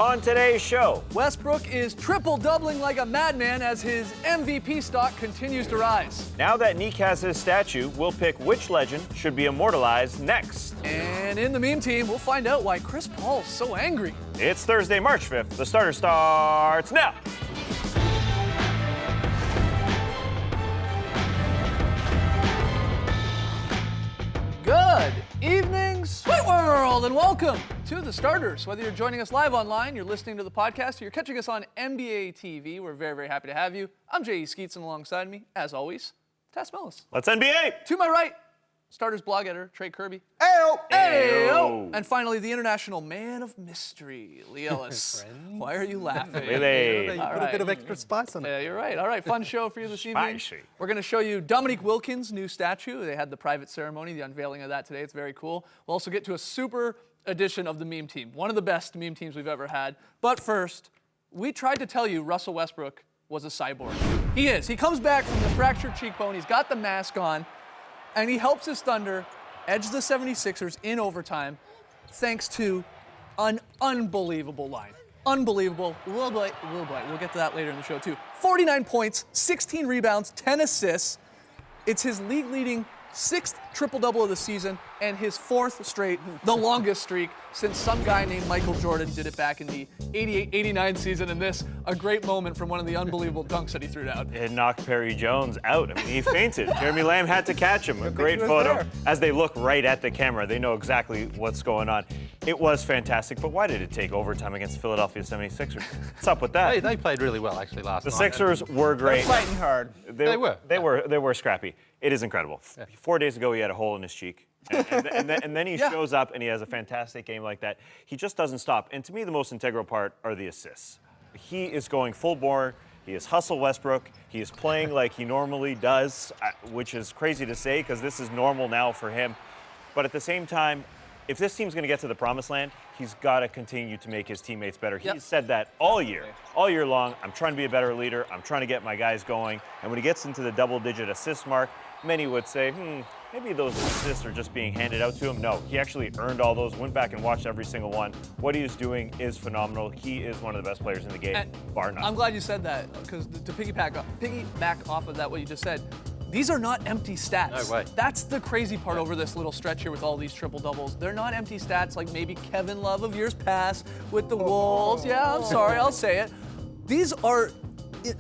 On today's show, Westbrook is triple-doubling like a madman as his MVP stock continues to rise. now that Neek has his statue, we'll pick which legend should be immortalized next. And in the meme team, we'll find out why Chris Paul's so angry. It's Thursday, March 5th. The starter starts now. Good evening, Sweet World, and welcome to The Starters. Whether you're joining us live online, you're listening to the podcast, or you're catching us on NBA TV, we're very, very happy to have you. I'm J.E. Skeets, and alongside me, as always, Tess Mellis. Let's NBA. To my right, Starters blog editor, Trey Kirby. Ayo. Ayo! And finally, the international man of mystery, Lee Ellis. Why are you laughing? Really? You All put right. a bit of extra spice on it. Yeah, you're right. All right, fun show for you this evening. Spicy. We're going to show you Dominique Wilkins' new statue. They had the private ceremony, the unveiling of that today. It's very cool. We'll also get to a super edition of the meme team, one of the best meme teams we've ever had. But first, we tried to tell you Russell Westbrook was a cyborg. He is. He comes back from the fractured cheekbone. He's got the mask on, and he helps his Thunder edge the 76ers in overtime thanks to an unbelievable line. Unbelievable. We'll get to that later in the show, too. 49 points, 16 rebounds, 10 assists. It's his league-leading 6th triple-double of the season and his 4th straight, the longest streak since some guy named Michael Jordan did it back in the 88-89 season. And this, a great moment from one of the unbelievable dunks that he threw down. It knocked Perry Jones out. I mean, he fainted. Jeremy Lamb had to catch him. A great photo. As they look right at the camera, they know exactly what's going on. It was fantastic, but why did it take overtime against the Philadelphia 76ers? What's up with that? They played really well actually last The night. Sixers were great. Fighting hard. They were. They were scrappy. It is incredible. 4 days ago, he had a hole in his cheek. And then he shows up and he has a fantastic game like that. He just doesn't stop. And to me, the most integral part are the assists. He is going full bore. He is hustle Westbrook. He is playing like he normally does, which is crazy to say because this is normal now for him. But at the same time, if this team's going to get to the promised land, he's got to continue to make his teammates better. Yep. He's said that all year long. I'm trying to be a better leader. I'm trying to get my guys going. And when he gets into the double-digit assist mark, many would say, maybe those assists are just being handed out to him. No, he actually earned all those, went back and watched every single one. What he is doing is phenomenal. He is one of the best players in the game, bar none. I'm glad you said that, because to piggyback off of that, what you just said, these are not empty stats. No way. That's the crazy part over this little stretch here with all these triple doubles. They're not empty stats like maybe Kevin Love of years past with the Wolves. Yeah, I'm sorry, I'll say it. These are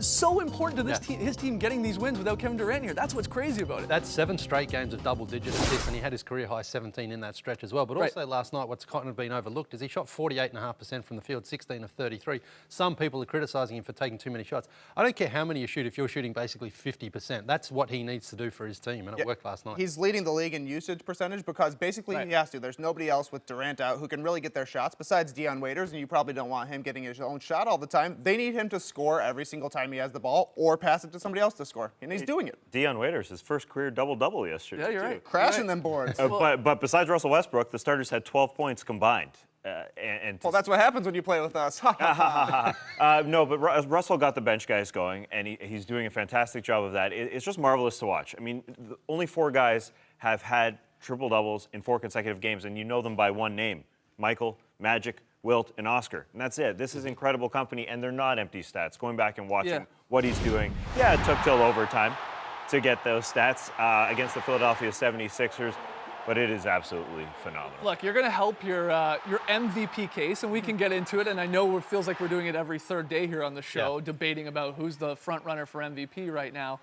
so important to this team, his team getting these wins without Kevin Durant here. That's what's crazy about it. That's 7 straight games of double-digit assists, and he had his career high 17 in that stretch as well. But also last night, what's kind of been overlooked is he shot 48.5% from the field, 16 of 33. Some people are criticising him for taking too many shots. I don't care how many you shoot if you're shooting basically 50%. That's what he needs to do for his team, and it worked last night. He's leading the league in usage percentage because basically he has to. There's nobody else with Durant out who can really get their shots besides Dion Waiters, and you probably don't want him getting his own shot all the time. They need him to score every single time he has the ball or pass it to somebody else to score, and he's doing it. Dion Waiters, his first career double-double yesterday. Yeah, you're too. right. Crashing them boards. But besides Russell Westbrook, the starters had 12 points combined. Well, that's what happens when you play with us. No, but Russell got the bench guys going, and he's doing a fantastic job of that. It's just marvelous to watch. I mean, only 4 guys have had triple-doubles in 4 consecutive games, and you know them by one name: Michael, Magic, Wilt, and Oscar. And that's it. This is incredible company, and they're not empty stats. Going back and watching what he's doing. Yeah, it took till overtime to get those stats against the Philadelphia 76ers, but it is absolutely phenomenal. Look, you're going to help your MVP case, and we can get into it. And I know it feels like we're doing it every third day here on the show, debating about who's the front runner for MVP right now.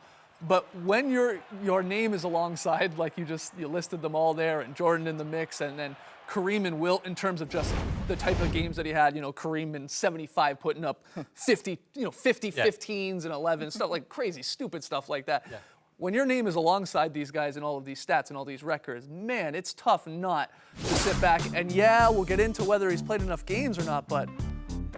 But when your name is alongside, like you listed them all there, and Jordan in the mix, and then Kareem and Wilt in terms of just the type of games that he had, Kareem in 75 putting up 50, 15s and 11, stuff like crazy, stupid stuff like that. Yeah. When your name is alongside these guys and all of these stats and all these records, man, it's tough not to sit back and we'll get into whether he's played enough games or not, but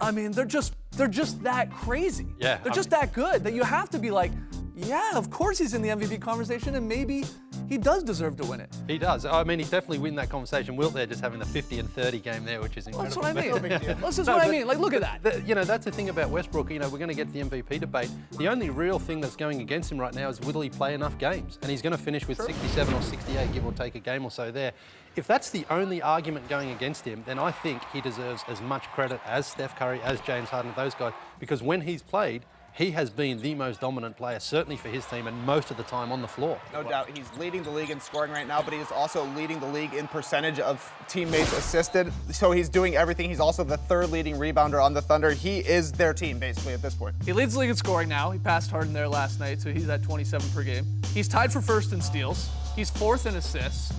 I mean, they're just that crazy. Yeah. They're just that good that you have to be like, yeah, of course he's in the MVP conversation, and maybe he does deserve to win it. He does. I mean, he's definitely win that conversation. Wilt there just having the 50 and 30 game there, which is incredible. That's what I mean. big deal. That's just No, what I but mean. Like, look at that. You know, that's the thing about Westbrook. You know, we're going to get to the MVP debate. The only real thing that's going against him right now is will he play enough games? And he's going to finish with 67 or 68, give or take a game or so there. If that's the only argument going against him, then I think he deserves as much credit as Steph Curry, as James Harden, those guys, because when he's played, he has been the most dominant player, certainly for his team, and most of the time on the floor. No doubt. He's leading the league in scoring right now, but he is also leading the league in percentage of teammates assisted. So he's doing everything. He's also the third leading rebounder on the Thunder. He is their team, basically, at this point. He leads the league in scoring now. He passed Harden there last night, so he's at 27 per game. He's tied for first in steals. He's fourth in assists.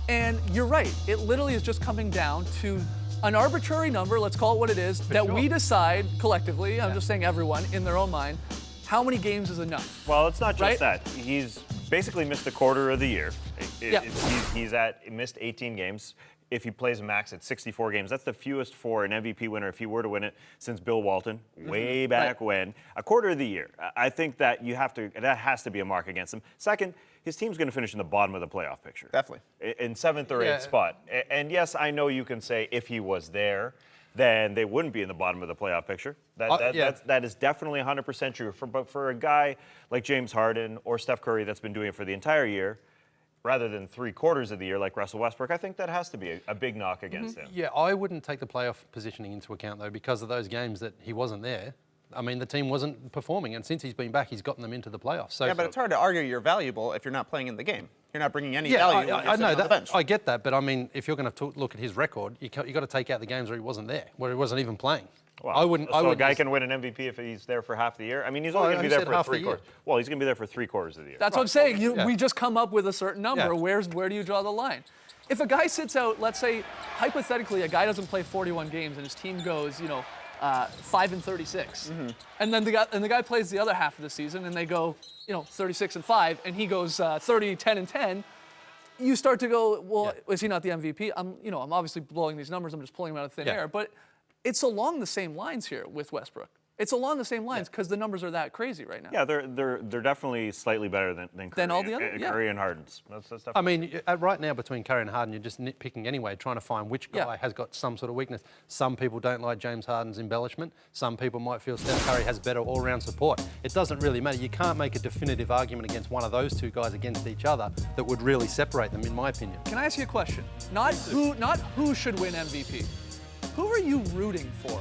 And you're right. It literally is just coming down to an arbitrary number, let's call it what it is, that we decide collectively, I'm just saying everyone, in their own mind, how many games is enough. Well, it's not just Right? that. He's basically missed a quarter of the year. Yeah. He's missed 18 games. If he plays a max at 64 games, that's the fewest for an MVP winner if he were to win it since Bill Walton, way back when. A quarter of the year. I think that that has to be a mark against him. Second, his team's going to finish in the bottom of the playoff picture. Definitely. In seventh or eighth spot. And yes, I know you can say if he was there, then they wouldn't be in the bottom of the playoff picture. That is definitely 100% true. But for a guy like James Harden or Steph Curry that's been doing it for the entire year, rather than 3/4 of the year like Russell Westbrook, I think that has to be a big knock against him. Yeah, I wouldn't take the playoff positioning into account, though, because of those games that he wasn't there. I mean, the team wasn't performing, and since he's been back, he's gotten them into the playoffs. So, Yeah, but it's hard to argue you're valuable if you're not playing in the game. You're not bringing any yeah, value when you're I sitting know on the that. bench. I get that, but I mean, if you're going to look at his record, you got to take out the games where he wasn't there, where he wasn't even playing. Well, I wouldn't. So I a wouldn't guy just- can win an MVP if he's there for half the year. I mean, he's Well, only going to be who there said for half the 3/4. year? Well, he's going to be there for 3/4 of the year. That's what I'm saying. Yeah. We just come up with a certain number. Yeah. Where do you draw the line? If a guy sits out, let's say, hypothetically, a guy doesn't play 41 games and his team goes, 5 and 36, and then the guy plays the other half of the season and they go, 36 and 5, and he goes 30, 10 and 10. You start to go, well, is he not the MVP? I'm obviously blowing these numbers. I'm just pulling them out of thin air, but it's along the same lines here with Westbrook. It's along the same lines because the numbers are that crazy right now. Yeah, they're definitely slightly better than Curry, Than all the other- yeah. Curry and Harden's. That's definitely. I mean, right now between Curry and Harden, you're just nitpicking anyway, trying to find which guy has got some sort of weakness. Some people don't like James Harden's embellishment. Some people might feel Steph Curry has better all-round support. It doesn't really matter. You can't make a definitive argument against one of those two guys against each other that would really separate them, in my opinion. Can I ask you a question? Not who should win MVP. Who are you rooting for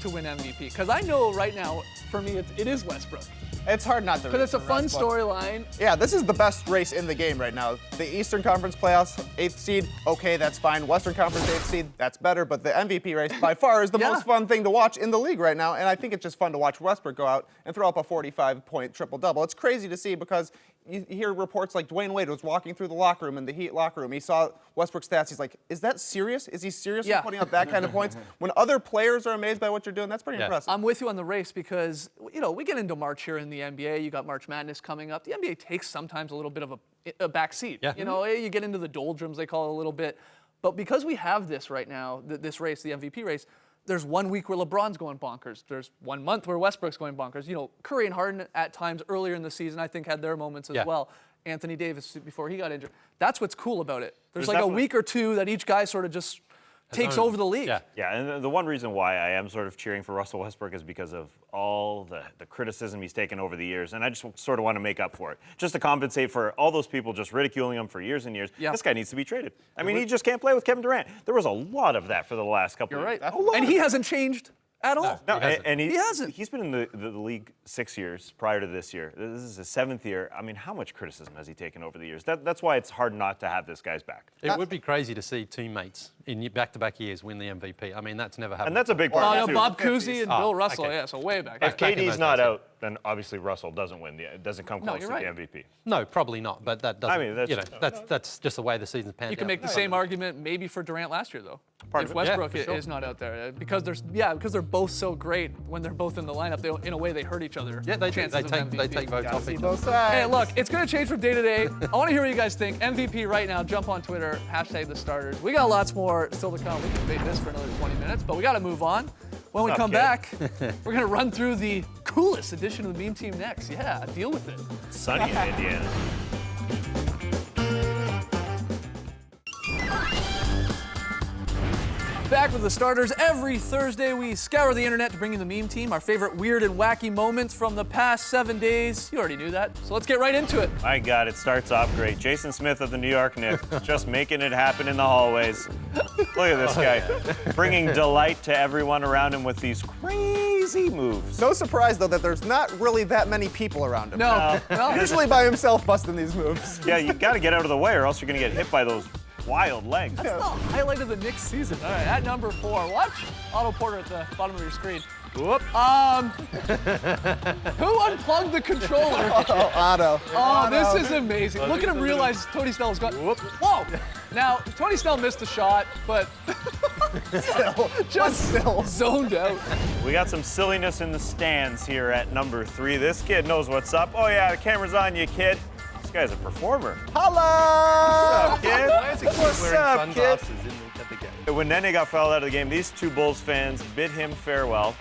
to win MVP? Because I know right now, for me, it is Westbrook. It's hard not to. Because it's a root for fun Westbrook. storyline. Yeah, this is the best race in the game right now. The Eastern Conference playoffs, 8th seed, okay, that's fine. Western Conference 8th seed, that's better. But the MVP race by far is the most fun thing to watch in the league right now. And I think it's just fun to watch Westbrook go out and throw up a 45-point triple-double. It's crazy to see because you hear reports like Dwayne Wade was walking through the locker room in the Heat locker room. He saw Westbrook's stats. He's like, is that serious? Is he serious for putting up that kind of points? When other players are amazed by what you're doing, that's pretty impressive. I'm with you on the race because, we get into March here in the NBA. You got March Madness coming up. The NBA takes sometimes a little bit of a back seat. Yeah. You get into the doldrums, they call it a little bit. But because we have this right now, this race, the MVP race, there's 1 week where LeBron's going bonkers. There's 1 month where Westbrook's going bonkers. Curry and Harden at times earlier in the season, I think, had their moments as well. Anthony Davis before he got injured. That's what's cool about it. There's like a week or two that each guy sort of just takes over the league. Yeah, and the one reason why I am sort of cheering for Russell Westbrook is because of all the criticism he's taken over the years, and I just sort of want to make up for it. Just to compensate for all those people just ridiculing him for years and years. Yeah. This guy needs to be traded. I mean, he just can't play with Kevin Durant. There was a lot of that for the last couple You're of right. years. And he hasn't changed at all. No, He hasn't. and He hasn't. He's been in the league 6 years prior to this year. This is his 7th year. I mean, how much criticism has he taken over the years? That's why it's hard not to have this guy's back. It would be crazy to see teammates in back-to-back years win the MVP. I mean, that's never happened. And that's a big part Oh, of no, it, too. Bob Cousy and Bill Russell, okay. so way back. If back in KD's those not days, out, then obviously Russell doesn't win. It doesn't come close you're to right. the MVP. No, probably not. But that doesn't. I mean, that's just the way the season's panned out. You can make the same argument maybe for Durant last year, though. Part if of it. Westbrook Yeah, for sure. is not out there. Because they're both so great when they're both in the lineup, in a way they hurt each other. Yeah, they do. Chances They of take MVP. votes off each other. Both sides. Hey, look, it's going to change from day to day. I want to hear what you guys think. MVP right now. Jump on Twitter, #TheStarters. We got lots more still to come. We can debate this for another 20 minutes, but we got to move on. When we What's up, come kid? back, we're going to run through the coolest edition of the Meme Team next. Yeah, deal with it. Sunny in Indiana. back with the starters. Every Thursday, we scour the internet to bring you the meme team, our favorite weird and wacky moments from the past 7 days. You already knew that, so let's get right into it. My God, it starts off great. Jason Smith of the New York Knicks, just making it happen in the hallways. Look at this guy, bringing delight to everyone around him with these crazy moves. No surprise, though, that there's not really that many people around him. No. Usually by himself busting these moves. Yeah, you got to get out of the way or else you're going to get hit by those wild legs. That's the highlight of the Knicks season. All right, at number 4, watch Otto Porter at the bottom of your screen. Whoop. Who unplugged the controller? Oh, Otto. Oh, this is amazing. Look at him realize Tony Snell's got. Whoa! Now, Tony Snell missed the shot, but just still zoned out. We got some silliness in the stands here at number 3. This kid knows what's up. Oh yeah, the camera's on you, kid. This guy's a performer. Holla! What's up, kid? Why is he What's wearing up, kid? sunglasses at the game? When Nene got fouled out of the game, these two Bulls fans bid him farewell.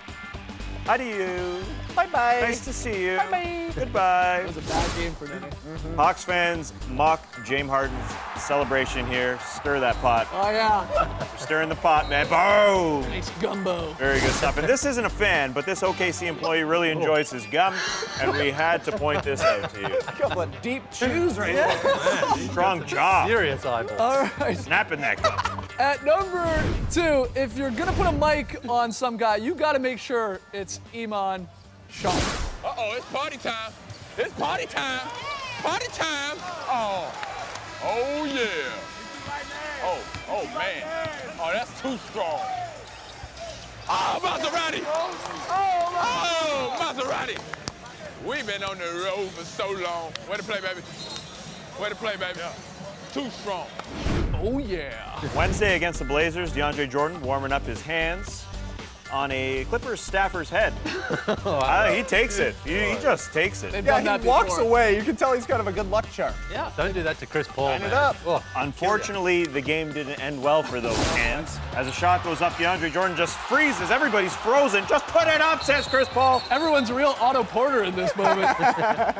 Adieu. Bye-bye. Nice to see you. Bye-bye. Goodbye. It was a bad game for Nene. Hawks fans mock James Harden's celebration here. Stir that pot. Oh, yeah. We're stirring the pot, man. Boom. Nice gumbo. Very good stuff. And this isn't a fan, but this OKC employee really enjoys his gum, and we had to point this out to you. A couple of deep chews right there. Strong jaw. Serious eyeball. All right. Snapping that gum. At number 2, if you're going to put a mic on some guy, you got to make sure it's Iman Shumpert. Uh-oh, it's party time. It's party time. Party time. Oh yeah. Oh man. Oh, that's too strong. Oh, Maserati. Oh, Maserati. We've been on the road for so long. Way to play, baby. Way to play, baby. Too strong. Oh, yeah. Wednesday against the Blazers, DeAndre Jordan warming up his hands on a Clippers staffer's head. He takes it. He just takes it. They've done Yeah, that he walks before. away. You can tell he's kind of a good luck charm. Yeah. Don't do that to Chris Paul, Line man. it up. Oh, Unfortunately, the game didn't end well for those hands. As a shot goes up, DeAndre Jordan just freezes. Everybody's frozen. Just put it up, says Chris Paul. Everyone's a real Otto Porter in this moment.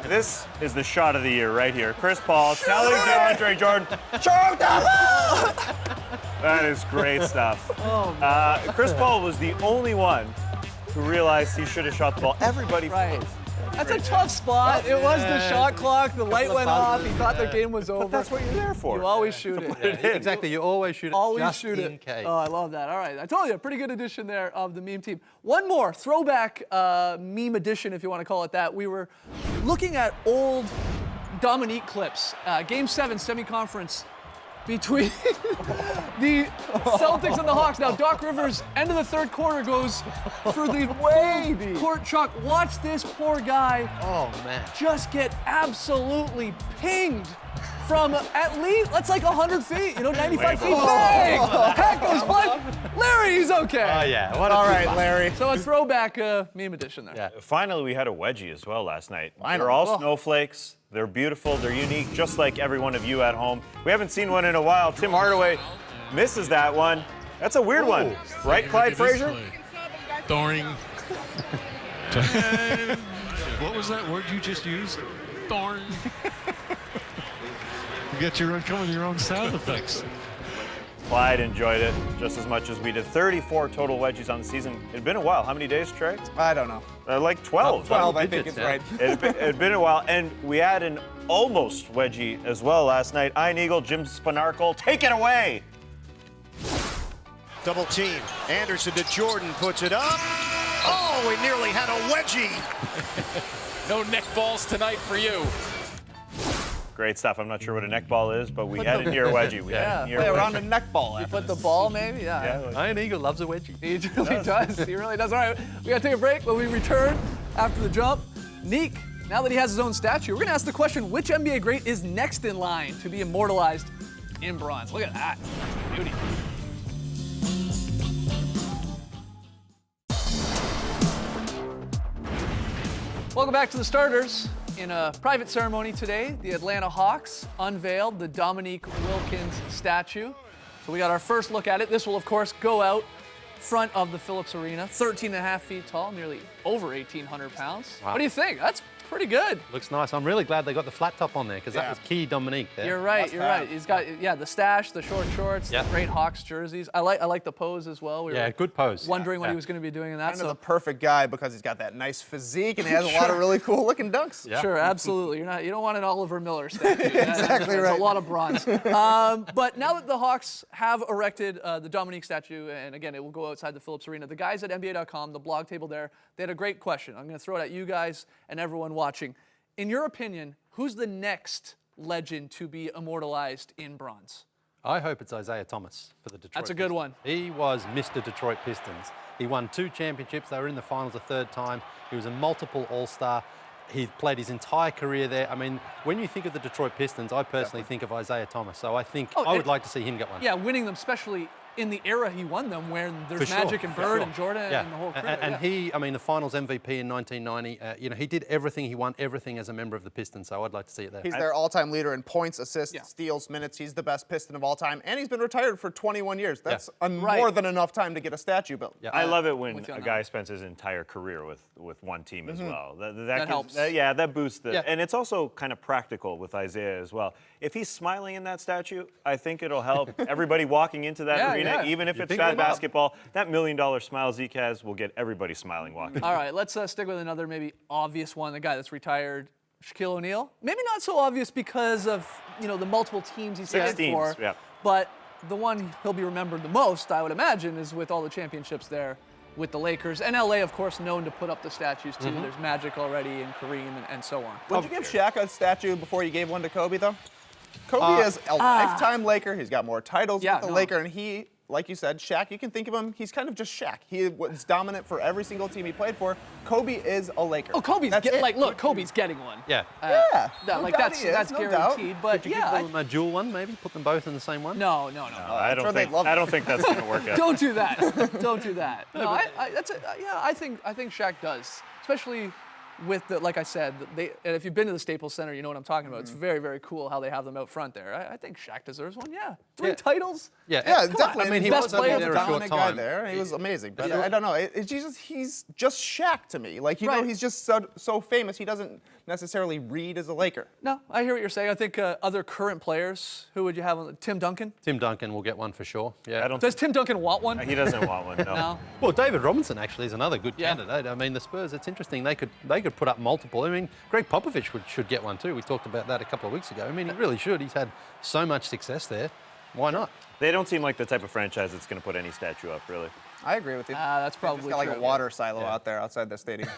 This is the shot of the year right here. Chris Paul telling DeAndre Jordan, shoot the ball! That is great stuff. Chris Paul was the only one who realized he should have shot the ball. Everybody Right. froze. That's a tough spot. It was the shot clock. The light went off. He thought the game was over. That's what you're there for. You always shoot it. exactly. You always shoot it Always just shoot in it. case. Oh, I love that. All right. I told you, a pretty good edition there of the meme team. One more throwback meme edition, if you want to call it that. We were looking at old Dominique clips. Game 7 semi-conference between the Celtics and the Hawks. Now, Doc Rivers, end of the third quarter, goes for the full court chuck. Watch this poor guy Oh, man. just get absolutely pinged from at least, that's like 100 feet, 95 feet. Bang! Hat goes flying. Larry, he's okay. Oh, yeah. What a All good right, one. Larry. So a throwback meme edition there. Yeah. Finally, we had a wedgie as well last night. Finally. They're all Oh. snowflakes. They're beautiful. They're unique, just like every one of you at home. We haven't seen one in a while. Tim Hardaway misses that one. That's a weird one, right, Clyde Frazier? Thorning. What was that word you just used? Thorn. You got your own, come with your own sound effects. Clyde enjoyed it just as much as we did. 34 total wedgies on the season. It had been a while. How many days, Trey? I don't know. Like 12. 12, I think digits it's now. right. It had been a while, and we had an almost wedgie as well last night. Ian Eagle, Jim Spanarkel, take it away. Double team. Anderson to Jordan, puts it up. Oh, we nearly had a wedgie. No neck balls tonight for you. Great stuff. I'm not sure what a neck ball is, but we had it near wedgie. We had it near Play wedgie. around a neck ball. after But the this. ball, maybe? Yeah. Iron Eagle loves a wedgie. He really does. He really does. All right, we got to take a break. When we return after the jump, Neek, now that he has his own statue, we're going to ask the question, which NBA great is next in line to be immortalized in bronze? Look at that. Beauty. Welcome back to the starters. In a private ceremony today, the Atlanta Hawks unveiled the Dominique Wilkins statue. So we got our first look at it. This will, of course, go out front of the Phillips Arena, 13 and a half feet tall, nearly over 1,800 pounds. What do you think? That's pretty good. Looks nice. I'm really glad they got the flat top on there because that was key Dominique there. You're right. Must You're have. right. He's got the stash, the short shorts, Yeah. the great Hawks jerseys. I like the pose as well. We Yeah, were good pose. wondering what Yeah. he was going to be doing in that. Kind of the perfect guy because he's got that nice physique and he has a lot of really cool looking dunks. Yeah. Sure, absolutely. You don't want an Oliver Miller statue. Exactly right. A lot of bronze. But now that the Hawks have erected the Dominique statue, and again, it will go outside the Phillips Arena, the guys at NBA.com, the blog table there, they had a great question. I'm going to throw it at you guys and everyone watching. In your opinion, who's the next legend to be immortalized in bronze? I hope it's Isaiah Thomas for the Detroit That's a good Pistons. one. He was Mr. Detroit Pistons. He won 2 championships. They were in the finals a 3rd time. He was a multiple All-Star. He played his entire career there. I mean, when you think of the Detroit Pistons, I personally think of Isaiah Thomas. So I think I would like to see him get one. Yeah, winning them, especially in the era he won them, when there's For sure, Magic and for Bird sure. and Jordan Yeah. and the whole crew. And yeah. he, I mean, the finals MVP in 1990, he did everything. He won everything as a member of the Pistons, so I'd like to see it there. He's their all-time leader in points, assists, steals, minutes. He's the best Piston of all time, and he's been retired for 21 years. That's more than enough time to get a statue built. Yeah. I love it when with you a on guy that. spends his entire career with one team as well. That gives- helps. yeah, that boosts the. Yeah. And it's also kind of practical with Isaiah as well. If he's smiling in that statue, I think it'll help everybody walking into that Yeah, arena, yeah. even if You it's think bad about it. basketball. That $1 million smile Zeke has will get everybody smiling walking. All right, let's stick with another maybe obvious one, the guy that's retired, Shaquille O'Neal. Maybe not so obvious because of, the multiple teams he's Six played teams, for, yeah. but the one he'll be remembered the most, I would imagine, is with all the championships there with the Lakers. And LA, of course, known to put up the statues too. There's Magic already and Kareem and so on. Would you give Shaq a statue before you gave one to Kobe, though? Kobe is a lifetime Laker. He's got more titles Yeah, with the no. Laker, and he, like you said, Shaq, you can think of him, he's kind of just Shaq. He was dominant for every single team he played for. Kobe is a Laker. Oh, Kobe's That's it. look, Kobe's getting one. Yeah. Yeah, no doubt that's he is, no doubt. guaranteed. But Could you yeah, give them a dual one, maybe? Put them both in the same one? no. I sure they'd love I don't think that's going to work out. Don't do that. Don't do that. No, I think Shaq does, especially with the, like I said, and if you've been to the Staples Center, you know what I'm talking about. It's very, very cool how they have them out front there. I think Shaq deserves one. Yeah, 3 titles. Yeah, Yeah, come on. definitely. I mean, he Best was only player of there the a short Dominant guy time. there. He was amazing, but I don't know. He's just Shaq to me. Like Right. he's just so famous. He doesn't necessarily read as a Laker. No, I hear what you're saying. I think other current players, who would you have? Tim Duncan. Tim Duncan will get one for sure. Yeah. I don't. Does Tim Duncan want one? He doesn't want one. No. No. Well, David Robinson actually is another good Yeah. candidate. I mean, the Spurs, it's interesting. They could put up multiple. I mean, Greg Popovich should get one too. We talked about that a couple of weeks ago. I mean, he really should. He's had so much success there. Why not? They don't seem like the type of franchise that's going to put any statue up, really. I agree with you. That's Just probably got like true. a water silo out there outside the stadium.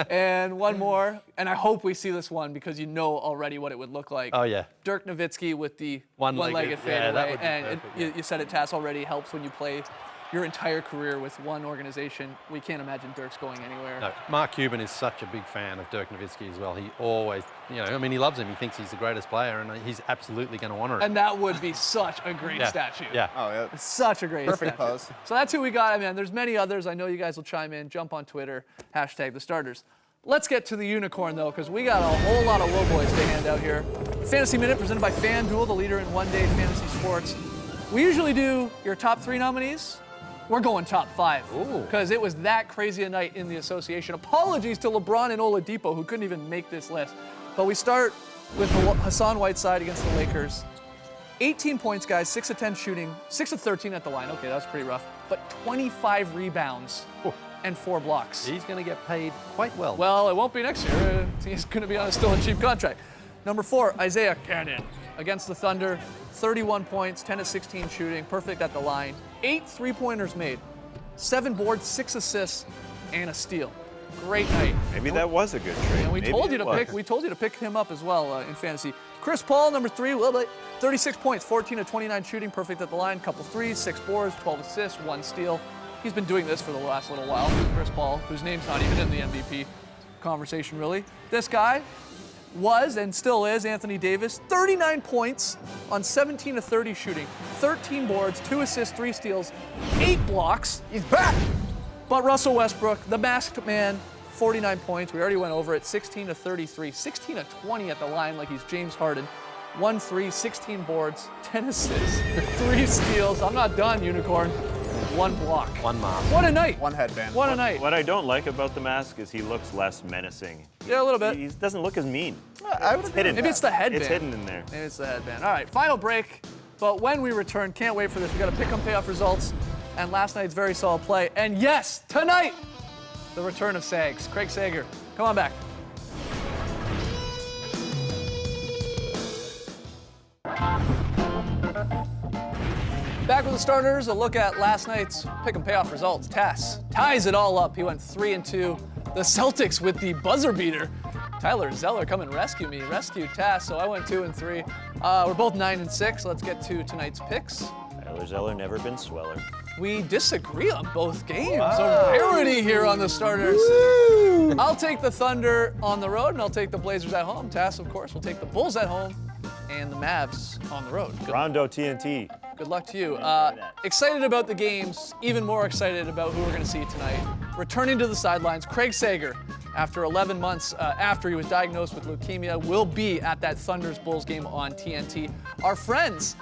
And one more, and I hope we see this one because you know already what it would look like. Oh, yeah. Dirk Nowitzki with the One-legged, one-legged yeah, that fadeaway, would be and perfect, you said it, Tass, already helps when you play your entire career with one organization. We can't imagine Dirk's going anywhere. No, Mark Cuban is such a big fan of Dirk Nowitzki as well. He always, I mean, he loves him. He thinks he's the greatest player, and he's absolutely going to honor it. And that would be such a great statue. Yeah. Oh, yeah. Such a great Perfect statue. pose. So that's who we got. I mean, there's many others. I know you guys will chime in. Jump on Twitter, #TheStarters. Let's get to the unicorn, though, because we got a whole lot of low boys to hand out here. Fantasy Minute presented by FanDuel, the leader in one-day fantasy sports. We usually do your top 3 nominees. We're going top 5 because it was that crazy a night in the association. Apologies to LeBron and Oladipo, who couldn't even make this list. But we start with Hassan Whiteside against the Lakers. 18 points, guys, 6 of 10 shooting, 6 of 13 at the line. Okay, that was pretty rough. But 25 rebounds and 4 blocks. He's going to get paid quite well. Well, it won't be next year. He's going to be on still a cheap contract. Number 4, Isaiah Cannon against the Thunder. 31 points, 10 of 16 shooting, perfect at the line. 8 3-pointers made, 7 boards, 6 assists, and a steal. Great night. Maybe that was a good trade. And we Maybe told you it to was. pick. We told you to pick him up as well in fantasy. Chris Paul, number 3, 36 points, 14 of 29 shooting, perfect at the line. Couple threes, 6 boards, 12 assists, 1 steal. He's been doing this for the last little while. Chris Paul, whose name's not even in the MVP conversation, really. This guy was and still is Anthony Davis. 39 points on 17 of 30 shooting, 13 boards, 2 assists, 3 steals, 8 blocks. He's back. But Russell Westbrook, the masked man, 49 points. We already went over it. 16 of 33, 16 of 20 at the line like he's James Harden. 1 3, 16 boards, 10 assists, 3 steals. I'm not done, Unicorn. one block. One mask. What a night. One headband. What a night. What I don't like about the mask is he looks less menacing. Yeah, a little bit. He doesn't look as mean. I would It's hidden. Maybe it's the headband. It's hidden in there. Maybe it's the headband. All right, final break. But when we return, can't wait for this. We got to pick 'em payoff results and last night's very solid play. And yes, tonight, the return of Sags. Craig Sager, come on back. Back with the starters, a look at last night's pick 'em payoff results. Tass ties it all up. He went 3-2. The Celtics with the buzzer beater. Tyler Zeller come and rescue me. Rescue Tass, so I went 2-3. We're both 9-6. Let's get to tonight's picks. Tyler Zeller never been sweller. We disagree on both games. A rarity here on the starters. I'll take the Thunder on the road, and I'll take the Blazers at home. Tass, of course, will take the Bulls at home and the Mavs on the road. Rondo TNT. Good luck to you. Excited about the games, even more excited about who we're going to see tonight. Returning to the sidelines, Craig Sager, after 11 months after he was diagnosed with leukemia, will be at that Thunders-Bulls game on TNT. Our friends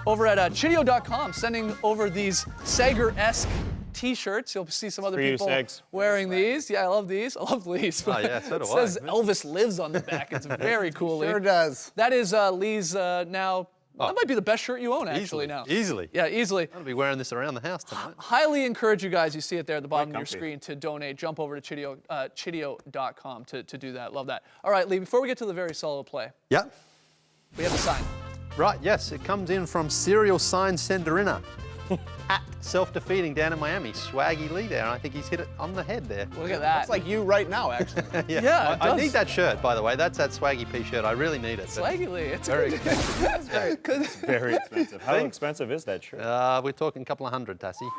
over at Chideo.com sending over these Sager-esque T-shirts. You'll see some other For you, people Sags. wearing these. Yeah, I love these. I love these. Oh, yeah, so do It says I. Elvis lives on the back. It's very cool. Lee. Sure does. That is Lee's now. That might be the best shirt you own, actually, now. Easily. Yeah, easily. I'll be wearing this around the house tonight. Highly encourage you guys, you see it there at the bottom of your comfy. screen, to donate. Jump over to Chideo.com to do that. Love that. All right, Lee, before we get to the very solid play, Yep. we have a sign. Right, yes, it comes in from Serial Sign Senderina. At Self-Defeating down in Miami. Swaggy Lee there, and I think he's hit it on the head there. Look at that. It's like you right now, actually. Yeah, it I does. need that shirt, by the way. That's that Swaggy P shirt. I really need it. but Swaggy Lee. It's Very expensive. Very expensive. How expensive is that shirt? We're talking a couple of hundred, Tassie.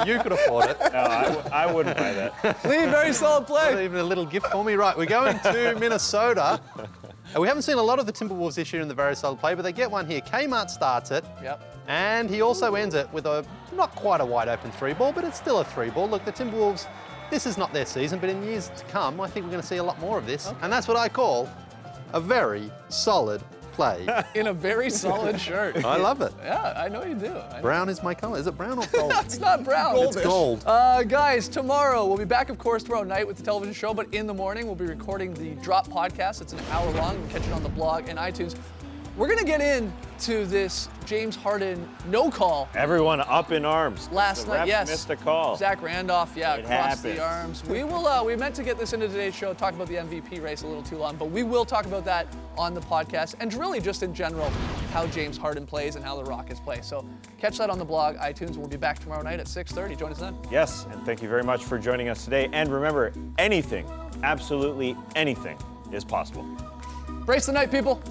you could afford it. No, I wouldn't buy that. Lee, very solid Not play. even a little gift for me. Right, we're going to Minnesota. We haven't seen a lot of the Timberwolves this year in the very solid play, but they get one here. Kmart starts it. Yep. And he also ends it with a, not quite a wide open three ball, but it's still a three ball. Look, the Timberwolves, this is not their season, but in years to come, I think we're going to see a lot more of this. And that's what I call a very solid play. In a very solid shirt. I love it. Yeah, I know you do. I know. Brown is my color. Is it brown or gold? It's not brown. It's gold. Guys, tomorrow, we'll be back, of course, tomorrow night with the television show, but in the morning, we'll be recording the Drop podcast. It's an hour long. You can catch it on the blog and iTunes. We're going to get into this James Harden no call Everyone up in arms. last The night. ref Yes. missed a call. Zach Randolph, yeah, It across the happens. arms. We will. We meant to get this into today's show, talk about the MVP race a little too long, but we will talk about that on the podcast and really just in general how James Harden plays and how the Rockets play. So catch that on the blog, iTunes. We'll be back tomorrow night at 6:30. Join us then. Yes, and thank you very much for joining us today. And remember, anything, absolutely anything, is possible. Brace the night, people.